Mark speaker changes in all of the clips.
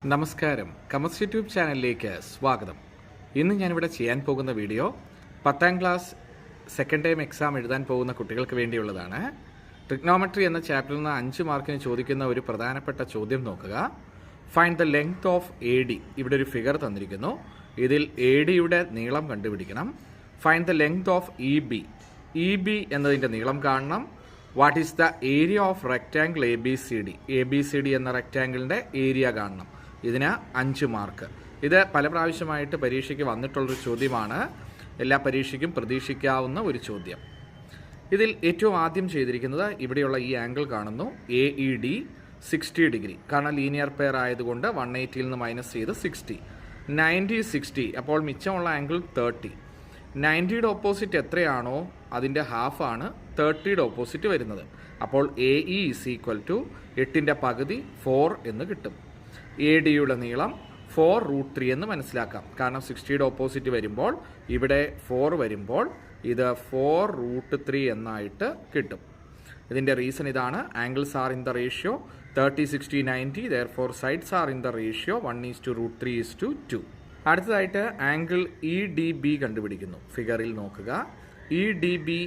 Speaker 1: നമസ്കാരം, കമസ് യൂട്യൂബ് ചാനലിലേക്ക് സ്വാഗതം. ഇന്ന് ഞാനിവിടെ ചെയ്യാൻ പോകുന്ന video 10ാം class second time exam എഴുതാൻ പോകുന്ന കുട്ടികൾക്ക് വേണ്ടിയുള്ളതാണ്. ട്രിഗ്നോമെട്രി എന്ന ചാപ്റ്ററിൽ നിന്ന് 5 മാർക്കിന് ചോദിക്കുന്ന ഒരു പ്രധാനപ്പെട്ട ചോദ്യം നോക്കുക. Find the length of A D. ഇവിടെ ഒരു ഫിഗർ തന്നിരിക്കുന്നു. ഇതിൽ എ ഡിയുടെ നീളം കണ്ടുപിടിക്കണം. Find the length of E B. E B എന്നതിൻ്റെ നീളം കാണണം. What is the area of rectangle A B C D. A B C D എന്ന റെക്റ്റാങ്കിളിൻ്റെ ഏരിയ കാണണം. ഇതിന് 5 മാർക്ക്. ഇത് പല പ്രാവശ്യമായിട്ട് പരീക്ഷയ്ക്ക് വന്നിട്ടുള്ളൊരു ചോദ്യമാണ്. എല്ലാ പരീക്ഷയ്ക്കും പ്രതീക്ഷിക്കാവുന്ന ഒരു ചോദ്യം. ഇതിൽ ഏറ്റവും ആദ്യം ചെയ്തിരിക്കുന്നത് ഇവിടെയുള്ള ഈ ആംഗിൾ കാണുന്നു, എ ഇ ഡി 60 ഡിഗ്രി. കാരണം ലീനിയർ പെയർ ആയതുകൊണ്ട് 180 നിന്ന് മൈനസ് ചെയ്ത് 60. 90 60. അപ്പോൾ മിച്ചമുള്ള ആംഗിൾ 30. 90യുടെ ഓപ്പോസിറ്റ് എത്രയാണോ അതിൻ്റെ ഹാഫാണ് 30യുടെ ഓപ്പോസിറ്റ് വരുന്നത്. അപ്പോൾ A E is equal to 8ൻ്റെ പകുതി 4 എന്ന് കിട്ടും. എ ഡിയുടെ നീളം 4√3 എന്ന് മനസ്സിലാക്കാം. കാരണം 60യുടെ ഓപ്പോസിറ്റ് വരുമ്പോൾ ഇവിടെ 4 വരുമ്പോൾ ഇത് 4√3 എന്നായിട്ട് കിട്ടും. ഇതിൻ്റെ റീസൺ ഇതാണ്. Angles are in the ratio 30 60 90. Therefore sides are in the ratio 1:√3:2. അടുത്തതായിട്ട് ആംഗിൾ ഇ ഡി ബി കണ്ടുപിടിക്കുന്നു. ഫിഗറിൽ നോക്കുക. ഇ ഡി ബി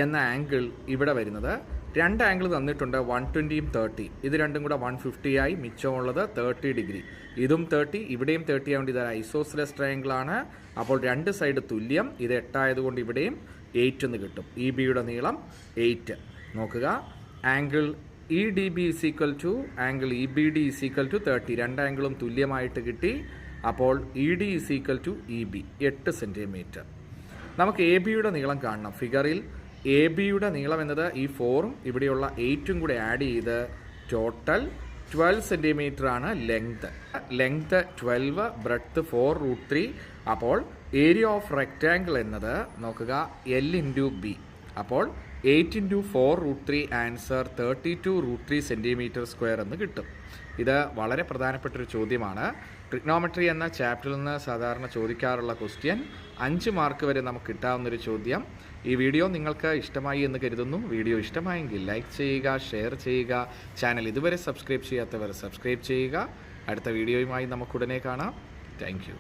Speaker 1: എന്ന ആംഗിൾ ഇവിടെ വരുന്നത്, രണ്ട് ആംഗിൾ തന്നിട്ടുണ്ട്, 120യും 30. ഇത് രണ്ടും കൂടെ 150 ആയി. മിച്ചമുള്ളത് 30 ഡിഗ്രി. ഇതും 30, ഇവിടെയും 30 ആയതുകൊണ്ട് ഇത് ഐസോസിലസ് ട്രയാങ്കിളാണ്. അപ്പോൾ രണ്ട് സൈഡ് തുല്യം. ഇത് 8 ആയതുകൊണ്ട് ഇവിടെയും 8 എന്ന് കിട്ടും. ഇ ബിയുടെ നീളം 8. നോക്കുക, angle E D B is equal to angle E B D is equal to 30. രണ്ട് ആംഗിളും തുല്യമായിട്ട് കിട്ടി. അപ്പോൾ E D is equal to E B 8 centimetre. നമുക്ക് എ ബിയുടെ നീളം കാണണം. ഫിഗറിൽ എ ബിയുടെ നീളം എന്നത് ഈ 4ഉം ഇവിടെയുള്ള 8ഉം കൂടെ ആഡ് ചെയ്ത് ടോട്ടൽ 12 സെൻറ്റിമീറ്റർ ആണ് ലെങ്ത്. 12, ബ്രെഡ്ത്ത് 4√3. അപ്പോൾ ഏരിയ ഓഫ് റെക്റ്റാങ്കിൾ എന്നത് നോക്കുക, L ഇൻറ്റു ബി. അപ്പോൾ 8 ഇൻറ്റു 4√3 ആൻസർ 32√3 സെൻറ്റിമീറ്റർ സ്ക്വയർ എന്ന് കിട്ടും. ഇത് വളരെ പ്രധാനപ്പെട്ടൊരു ചോദ്യമാണ്. ട്രിഗ്നോമെട്രി എന്ന ചാപ്റ്ററിൽ നിന്ന് സാധാരണ ചോദിക്കാറുള്ള ക്വസ്റ്റ്യൻ. 5 മാർക്ക് വരെ നമുക്ക് കിട്ടാവുന്നൊരു ചോദ്യം. ഈ വീഡിയോ നിങ്ങൾക്ക് ഇഷ്ടമായി എന്ന് കരുതുന്നു. വീഡിയോ ഇഷ്ടമായെങ്കിൽ ലൈക്ക് ചെയ്യുക, ഷെയർ ചെയ്യുക. ചാനൽ ഇതുവരെ സബ്സ്ക്രൈബ് ചെയ്യാത്തവർ സബ്സ്ക്രൈബ് ചെയ്യുക. അടുത്ത വീഡിയോയുമായി നമുക്കുടനെ കാണാം. Thank you.